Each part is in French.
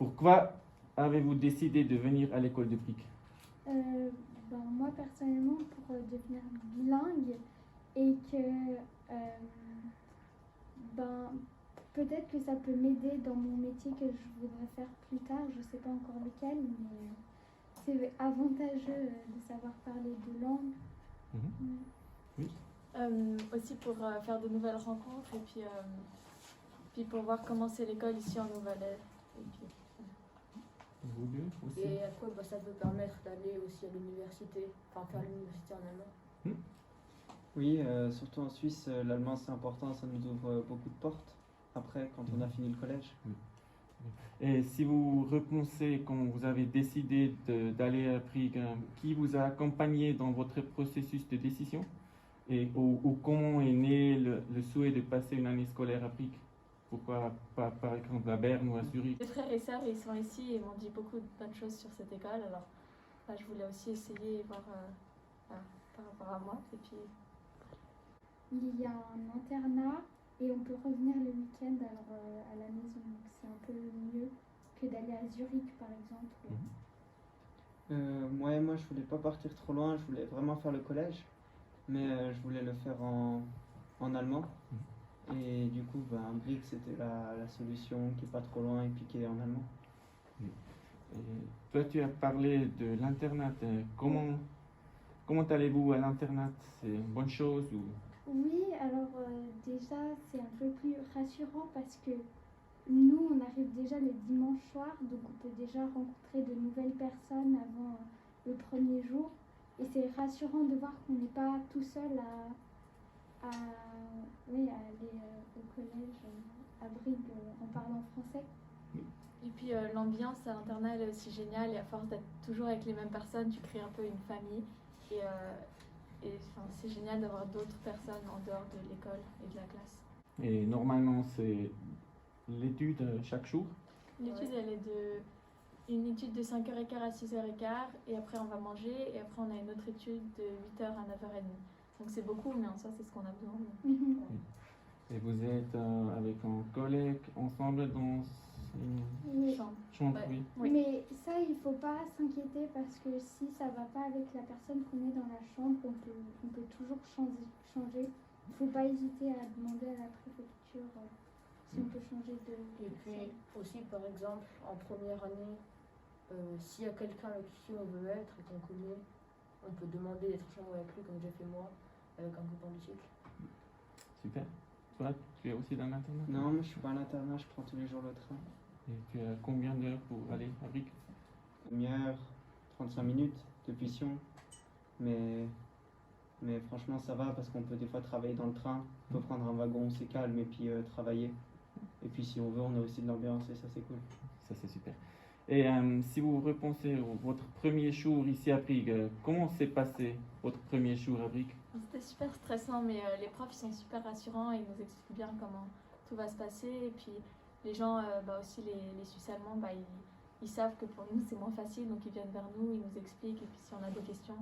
Pourquoi avez-vous décidé de venir à l'école de Brick? Moi personnellement pour devenir bilingue et que peut-être que ça peut m'aider dans mon métier que je voudrais faire plus tard, je ne sais pas encore lequel, mais c'est avantageux de savoir parler deux langues. Oui. Aussi pour faire de nouvelles rencontres et puis pour voir comment c'est l'école ici en Nouvelle-Aide. Vous deux aussi? Et après, ça peut permettre d'aller aussi à l'université, enfin faire l'université en allemand. Oui, surtout en Suisse, l'allemand c'est important, ça nous ouvre beaucoup de portes après quand on a fini le collège. Et si vous repensez quand vous avez décidé d'aller à Brick, qui vous a accompagné dans votre processus de décision? Ou comment est né le souhait de passer une année scolaire à Brick? Pourquoi pas par exemple à Berne ou à Zurich? Mes frères et sœurs, ils sont ici et m'ont dit beaucoup de bonnes choses sur cette école. Alors je voulais aussi essayer et voir par rapport à moi. Et puis... Il y a un internat et on peut revenir le week-end à la maison. Donc c'est un peu mieux que d'aller à Zurich par exemple. Moi je voulais pas partir trop loin, je voulais vraiment faire le collège, mais je voulais le faire en allemand. Et du coup, Brick c'était la solution qui est pas trop loin et puis qui est en allemand. Et toi, tu as parlé de l'internat. Comment allez-vous à l'internat? C'est une bonne chose ou... Oui, alors déjà c'est un peu plus rassurant parce que nous on arrive déjà le dimanche soir, donc on peut déjà rencontrer de nouvelles personnes avant le premier jour. Et c'est rassurant de voir qu'on n'est pas tout seul à aller au collège à Brigue en parlant français. Et puis l'ambiance à l'internat est aussi géniale et à force d'être toujours avec les mêmes personnes, tu crées un peu une famille. Et c'est génial d'avoir d'autres personnes en dehors de l'école et de la classe. Et normalement, c'est l'étude chaque jour? L'étude, elle est une étude de 5h15 à 6h15 et après on va manger et après on a une autre étude de 8h à 9h30. Donc c'est beaucoup, mais en soi c'est ce qu'on a besoin. Et vous êtes avec un collègue ensemble dans une chambre? Ouais. Oui. Mais ça, il ne faut pas s'inquiéter parce que si ça ne va pas avec la personne qu'on est dans la chambre, on peut toujours changer. Il ne faut pas hésiter à demander à la préfecture si on peut changer de... Et puis aussi, par exemple, en première année, s'il y a quelqu'un avec qui on veut être et qu'on connaît, on peut demander d'être en chambre avec lui, comme j'ai fait moi, avec un copain du cycle. Super. Toi, tu es aussi dans l'internat? Non, mais je suis pas à l'internat, je prends tous les jours le train. Et tu as combien d'heures pour aller à Brick? 1h, 35 minutes depuis Sion. Mais franchement, ça va parce qu'on peut des fois travailler dans le train. On peut prendre un wagon, c'est calme, et puis travailler. Et puis si on veut, on a aussi de l'ambiance et ça, c'est cool. Ça, c'est super. Et si vous repensez à votre premier jour ici à Brick, comment s'est passé votre premier jour à Brick? C'était super stressant, mais les profs ils sont super rassurants et ils nous expliquent bien comment tout va se passer. Et puis les gens, aussi les Suisses allemands, ils savent que pour nous c'est moins facile, donc ils viennent vers nous, ils nous expliquent. Et puis si on a des questions,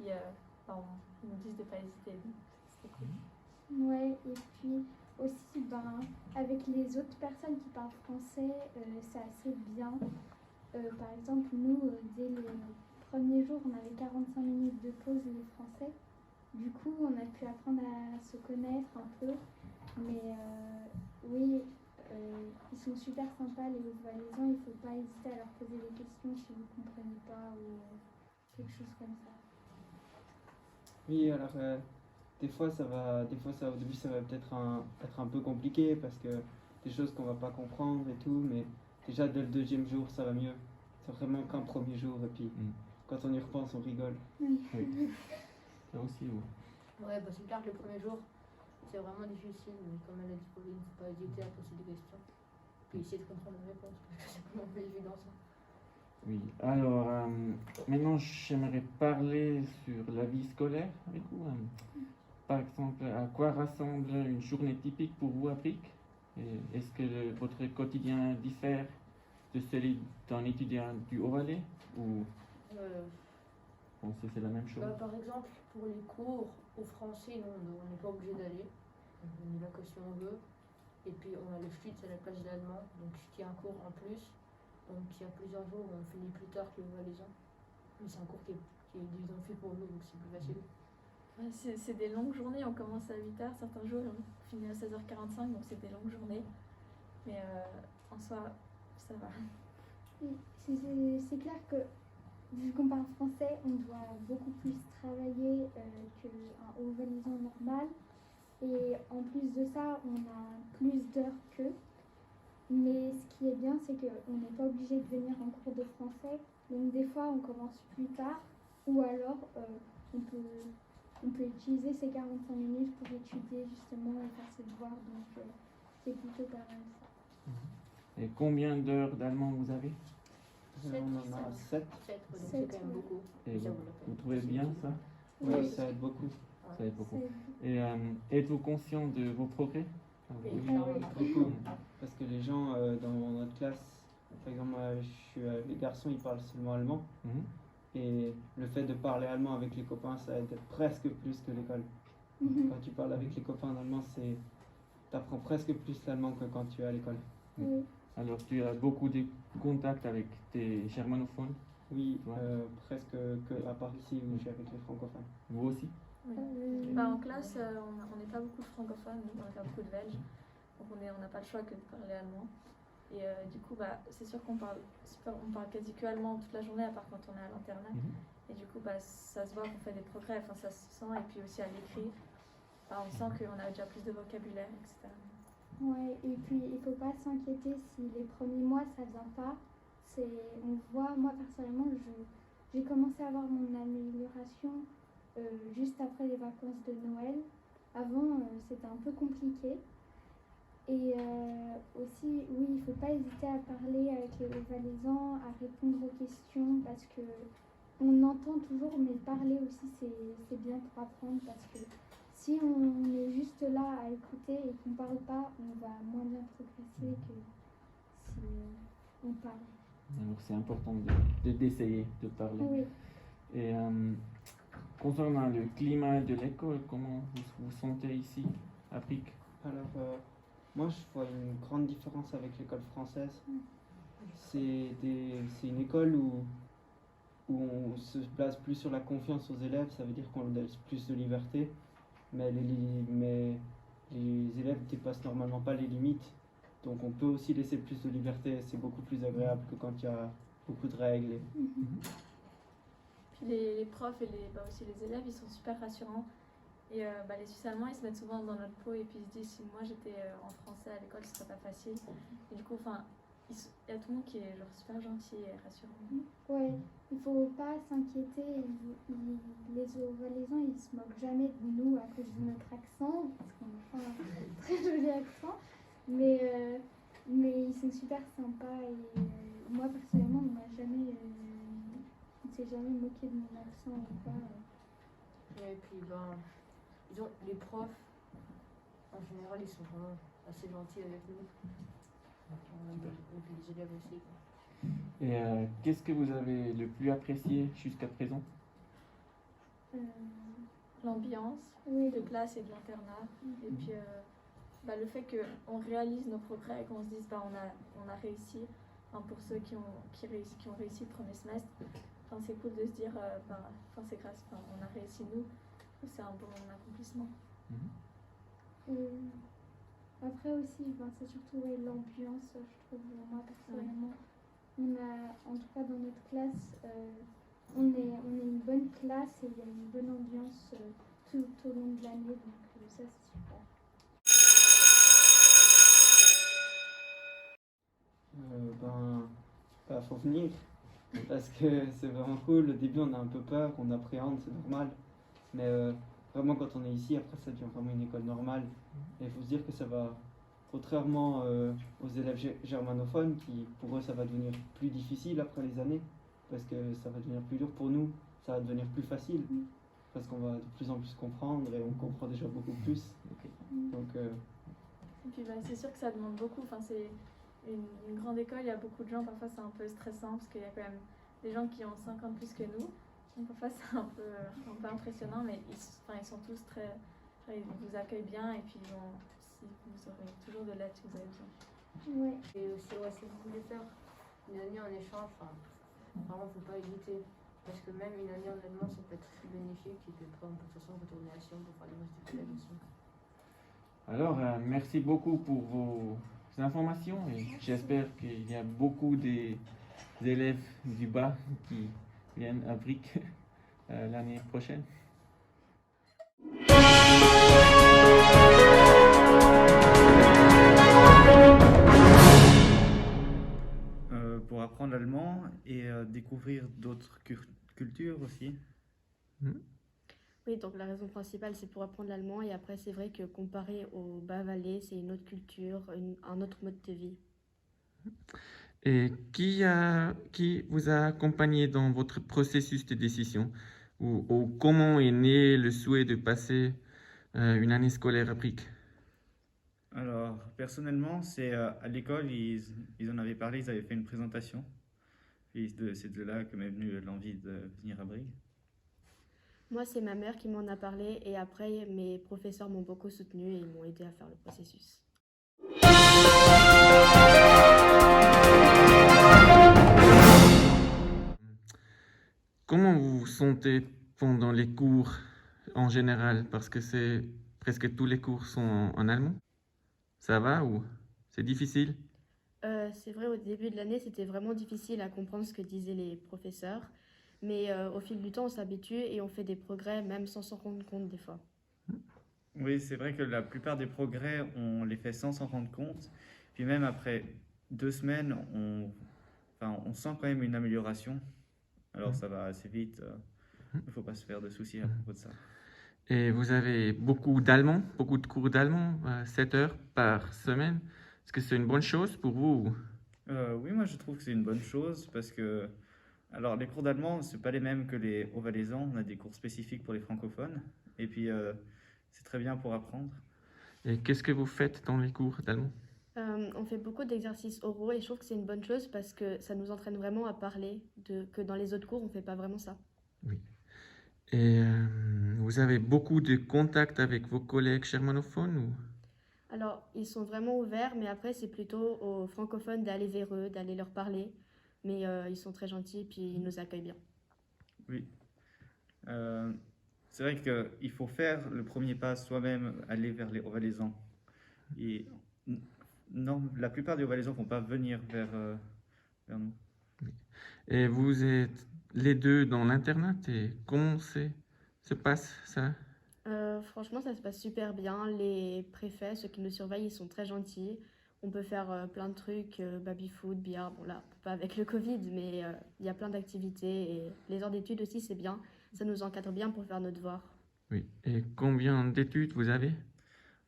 ils nous disent de ne pas hésiter. C'était cool. Ouais, et puis aussi, avec les autres personnes qui parlent français, c'est assez bien. Par exemple, nous, dès le premier jour, on avait 45 minutes de pause les Français. Du coup, on a pu apprendre à se connaître un peu. Mais oui, ils sont super sympas, les Valaisan. Il ne faut pas hésiter à leur poser des questions si vous ne comprenez pas ou quelque chose comme ça. Oui, alors des fois au début ça va peut-être être un peu compliqué parce que des choses qu'on va pas comprendre et tout, mais déjà dès le deuxième jour ça va mieux. C'est vraiment qu'un premier jour et puis quand on y repense on rigole. Oui. Ça aussi, oui. Ouais, c'est clair que le premier jour c'est vraiment difficile, mais comme elle a dit Pauline, il ne faut pas hésiter à poser des questions. Puis essayer de comprendre les réponses, parce que c'est vraiment pas évident ça. Oui, alors maintenant j'aimerais parler sur la vie scolaire avec vous. Par exemple, à quoi ressemble une journée typique pour vous à Brick? Est-ce que votre quotidien diffère de celui d'un étudiant du Haut-Valais ou pensez que c'est la même chose? Par exemple, pour les cours au français, on n'est pas obligé d'aller. On y va que si on veut. Et puis on a le Schwitz à la place de l'allemand, donc ce qui est un cours en plus. Donc il y a plusieurs jours où on finit plus tard que le valaisan. Mais c'est un cours qui est disons, fait pour nous, donc c'est plus facile. Ouais, c'est des longues journées, on commence à 8h, certains jours on finit à 16h45, donc c'est des longues journées. Mais en soi, ça va. Oui, c'est clair que vu qu'on parle français, on doit beaucoup plus travailler qu'un haut valaisan normal. Et en plus de ça, on a plus d'heures qu'eux. Mais ce qui est bien, c'est qu'on n'est pas obligé de venir en cours de français. Donc des fois, on commence plus tard. Ou alors, on peut utiliser ces 45 minutes pour étudier justement et faire ses devoirs. Donc c'est plutôt pas mal ça. Et combien d'heures d'allemand vous avez? On en a 7. 7, donc c'est Sept, quand même ouais. beaucoup. Et Ça vous, vaut la peine. vous trouvez bien ça? Oui, Oui. ça aide beaucoup. Ça aide beaucoup. C'est- Et êtes-vous conscient de vos progrès? Oui, Ah clairement. oui. Beaucoup. Parce que les gens dans notre classe, par exemple, les garçons, ils parlent seulement allemand. Mhm. Et le fait de parler allemand avec les copains, ça aide presque plus que l'école. Mhm. Quand tu parles avec les copains en allemand, t'apprends presque plus l'allemand que quand tu es à l'école. Oui. Alors tu as beaucoup de contacts avec tes germanophones, Oui, Ouais. presque que à part ici où je suis avec les francophones. vous aussi? Oui. Euh, Bah, en classe, on n'est pas beaucoup de francophones, nous, on n'est pas beaucoup de belges. Donc on n'a pas le choix que de parler allemand. Et du coup, bah, c'est sûr qu'on parle quasi que allemand toute la journée, à part quand on est à l'internat. Mhm. Et du coup, bah, ça se voit qu'on fait des progrès, enfin, ça se sent. Et puis aussi à l'écrit, bah, on sent qu'on a déjà plus de vocabulaire, etc. Ouais, et puis il faut pas s'inquiéter si les premiers mois ça vient pas. On voit, moi personnellement, j'ai commencé à avoir mon amélioration juste après les vacances de Noël. Avant, c'était un peu compliqué. Et aussi, oui, il faut pas hésiter à parler avec les valaisans, à répondre aux questions parce que on entend toujours, mais parler aussi c'est bien pour apprendre parce que si on est juste là à écouter et qu'on parle pas, on va moins bien progresser que si on parle. Alors c'est important d'essayer de parler. Oui. Et concernant le climat de l'école, comment vous vous sentez ici à Brick? Alors, moi, je vois une grande différence avec l'école française. C'est une école où on se base plus sur la confiance aux élèves, ça veut dire qu'on leur laisse plus de liberté, mais les élèves ne dépassent normalement pas les limites, donc on peut aussi laisser plus de liberté, c'est beaucoup plus agréable que quand il y a beaucoup de règles. Puis les profs et aussi les élèves, ils sont super rassurants. Et les Suisses allemands, ils se mettent souvent dans notre peau et puis ils se disent si moi j'étais en français à l'école, ce serait pas facile. Et du coup, il y a tout le monde qui est genre super gentil et rassurant. Ouais, il faut pas s'inquiéter. Les valaisans, ils se moquent jamais de nous à cause de notre accent, parce qu'on a un très joli accent. Mais ils sont super sympas et moi personnellement, on ne s'est jamais moqué de mon accent ou quoi. Et puis, disons, les profs, en général, ils sont vraiment assez gentils avec nous. Et puis les élèves aussi. Quoi. Et qu'est-ce que vous avez le plus apprécié jusqu'à présent? L'ambiance Oui, de classe et de l'internat. Et puis le fait qu'on réalise nos progrès et qu'on se dise on a réussi. Pour ceux qui ont réussi le premier semestre, c'est cool de se dire c'est grâce, on a réussi nous. C'est un bon accomplissement. après aussi, c'est surtout l'ambiance, je trouve, moi personnellement. On a, en tout cas dans notre classe, on est une bonne classe et il y a une bonne ambiance tout au long de l'année, donc ça c'est super. Faut venir parce que c'est vraiment cool. Au début, on a un peu peur, on appréhende, c'est normal. Mais vraiment, quand on est ici, après, ça devient vraiment une école normale. Et il faut se dire que ça va, contrairement aux élèves germanophones, qui pour eux, ça va devenir plus difficile après les années, parce que ça va devenir plus dur pour nous, ça va devenir plus facile, parce qu'on va de plus en plus comprendre et on comprend déjà beaucoup plus. Donc, Et puis c'est sûr que ça demande beaucoup. C'est une grande école, il y a beaucoup de gens, parfois c'est un peu stressant parce qu'il y a quand même des gens qui ont 5 ans de plus que nous. Donc parfois c'est un peu impressionnant, mais ils sont tous ils vous accueillent bien et puis si vous aurez toujours de l'aide si vous avez besoin. Ouais. Et aussi, si vous voulez faire une année en échange, enfin, vraiment, faut pas hésiter. Parce que même une année en allemand, ça peut être très bénéfique. Et puis après, on peut de toute façon retourner à Sion pour faire le reste du collège aussi. Alors, merci beaucoup pour vos informations et j'espère qu'il y a beaucoup d'élèves du bas qui viennent à Brick l'année prochaine. Pour apprendre l'allemand et découvrir d'autres cultures aussi. Oui, donc la raison principale, c'est pour apprendre l'allemand. Et après, c'est vrai que comparé au Bas-Valais, c'est une autre culture, un autre mode de vie. Et qui vous a accompagné dans votre processus de décision ou comment est né le souhait de passer une année scolaire à Brick? Alors, personnellement, c'est à l'école, ils en avaient parlé, ils avaient fait une présentation. Et c'est de là que m'est venue l'envie de venir à Brigue. Moi, c'est ma mère qui m'en a parlé. Et après, mes professeurs m'ont beaucoup soutenu et ils m'ont aidé à faire le processus. Comment vous vous sentez pendant les cours en général? Parce que presque tous les cours sont en allemand. Ça va ou c'est difficile? C'est vrai, au début de l'année, c'était vraiment difficile à comprendre ce que disaient les professeurs. Mais au fil du temps, on s'habitue et on fait des progrès, même sans s'en rendre compte des fois. Oui, c'est vrai que la plupart des progrès, on les fait sans s'en rendre compte. Puis même après 2 semaines, on sent quand même une amélioration. Alors ça va assez vite. Il ne faut pas se faire de soucis à propos de ça. Et vous avez beaucoup d'allemand, beaucoup de cours d'allemand, 7 heures par semaine. Est-ce que c'est une bonne chose pour vous? Oui, moi je trouve que c'est une bonne chose parce que alors les cours d'allemand, c'est pas les mêmes que les haut-valaisans. On a des cours spécifiques pour les francophones. Et puis c'est très bien pour apprendre. Et qu'est-ce que vous faites dans les cours d'allemand? On fait beaucoup d'exercices oraux et je trouve que c'est une bonne chose parce que ça nous entraîne vraiment à parler, que dans les autres cours, on ne fait pas vraiment ça. Oui. Et vous avez beaucoup de contacts avec vos collègues germanophones ou? Alors, ils sont vraiment ouverts, mais après, c'est plutôt aux francophones d'aller vers eux, d'aller leur parler. Mais ils sont très gentils et puis ils nous accueillent bien. Oui. C'est vrai qu'il faut faire le premier pas soi-même, aller vers les haut-valaisans. Et non, la plupart des haut-valaisans ne vont pas venir vers nous. Et vous êtes les deux dans l'internat et comment se passe ça? Franchement, ça se passe super bien. Les préfets, ceux qui nous surveillent, ils sont très gentils. On peut faire plein de trucs, baby-foot, billard. Bon là, pas avec le Covid, mais il y a plein d'activités. Et les heures d'études aussi, c'est bien. Ça nous encadre bien pour faire nos devoirs. Oui. Et combien d'études vous avez?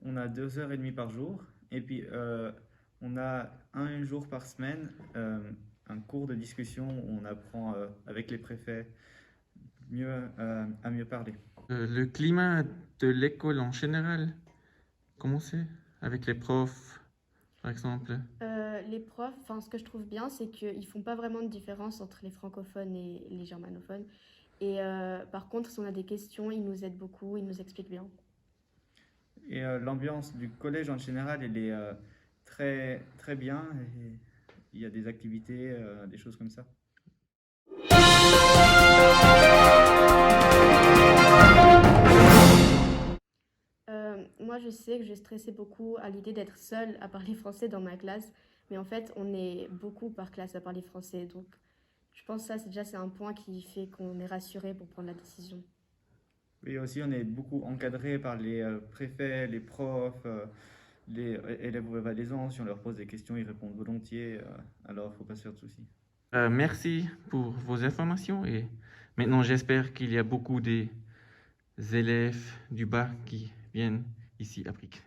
On a 2h30 par jour. Et puis, on a un jour par semaine, un cours de discussion où on apprend avec les préfets à mieux parler. Le climat de l'école en général, comment c'est? Avec les profs, par exemple? Les profs, ce que je trouve bien, c'est qu'ils font pas vraiment de différence entre les francophones et les germanophones. Et par contre, si on a des questions, ils nous aident beaucoup, ils nous expliquent bien. Et l'ambiance du collège en général, elle est très, très bien. Et il y a des activités, des choses comme ça. Moi, je sais que je stressais beaucoup à l'idée d'être seule à parler français dans ma classe. Mais en fait, on est beaucoup par classe à parler français. Donc, je pense que ça, c'est un point qui fait qu'on est rassuré pour prendre la décision. Et aussi, on est beaucoup encadré par les préfets, les profs, les élèves valaisans. Si on leur pose des questions, ils répondent volontiers. Alors, il ne faut pas se faire de soucis. Merci pour vos informations et maintenant j'espère qu'il y a beaucoup des élèves du bas qui viennent ici à Brick.